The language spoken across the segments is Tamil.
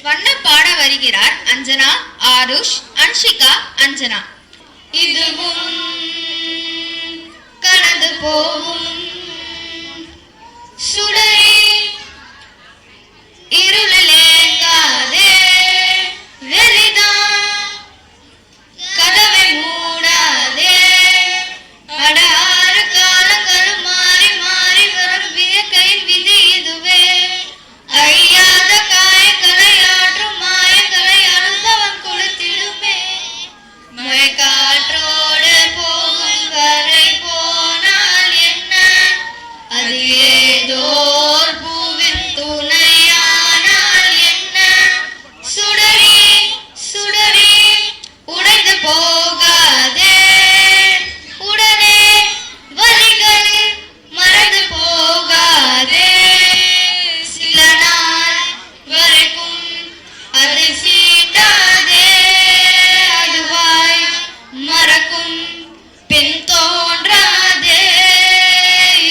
வண்ண பாட வருகிறார் அஞ்சனா, ஆருஷ், அன்ஷிகா, அஞ்சனா. இதுவும் கடந்து போகும் சுடரே, இருளேங்காதே வெளிதான், கதவை மூடாதே. அடாறு காலங்களும் மாறி மாறி வரும் வியக்கையின் விதி இதுவே. அழியாத காயங்களை ஆற்றும் மாயங்களை அழுந்தவன் கொடுத்திடுமே. மழைக்காற்றோடு போகும் வரை போனால் என்ன, அது ஏதோர் பூவின் துணையானால் என்ன. சுடரி சுடரி உடைந்து போகாதே, உடனே வலிகள் மறந்து போகாதே. சில நாள் வரைக்கும் அதை சீண்டாதே, அதுவாய் மறக்கும் பின் தோன்றாதே.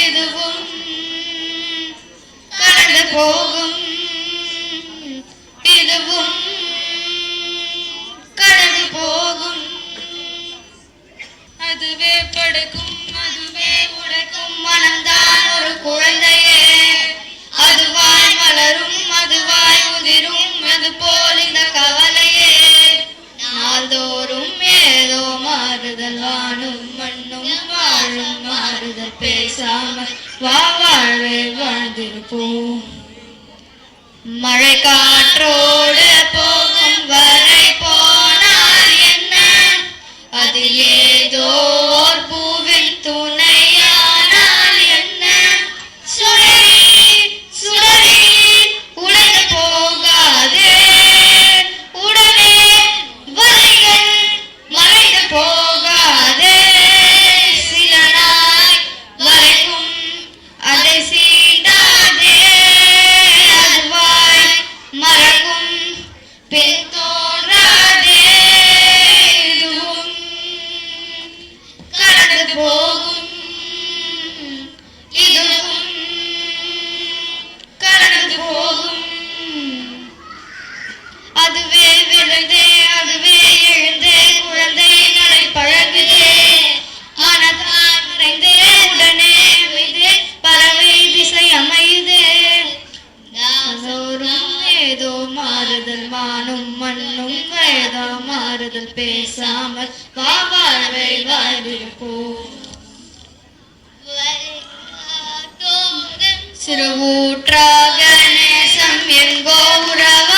இதுவும் கடந்து போகும், இதுவும் கடந்து போகும். அதுவே படுக்கும், அதுவே உடைக்கும் மனம்தான் ஒரு குழந்தையே. அதுவாய் மலரும், அதுவாய் உதிரும், அது போல் இந்த கவலையே. நாள்தோறும் ஏதோ மாறுதல், வானும் மண்ணும் வாழும் மாறுதல். பேசாமல் வா வாழ்வை வாழ்ந்திருப்போம். மழை காற்றோடு போகும் வரை போனால் என்ன, அது ஏதோ ஒரு பூவின் துணையானால் என்ன. சுடரி சுடரி உடைந்து போகாதே, உடனே வலிகள் மறைந்து போகாதே. சில நாள் வரைக்கும் அதை சீண்டாதே, அதுவாய் மறக்கும் பின் தோன்றாதே. இதுவும் கடந்து போகும், இதுவும் கடந்து போகும். அதுவே விழுந்தே, அதுவே எழுந்தே, குழந்தை நடை பழகுதே. மனதான் நிறைந்தே, உடனே அமைதே, பறவை திசை அமையுதே. நாள்தோறும் ஏதோ மாறுதல், வானும் மண்ணும் ஏதோ மாறுதல். பேசாமல் வா வாழ்வை வாழ்ந்திருப்போம். சிறு ஊற்றாக நேசம் என்போ உறவ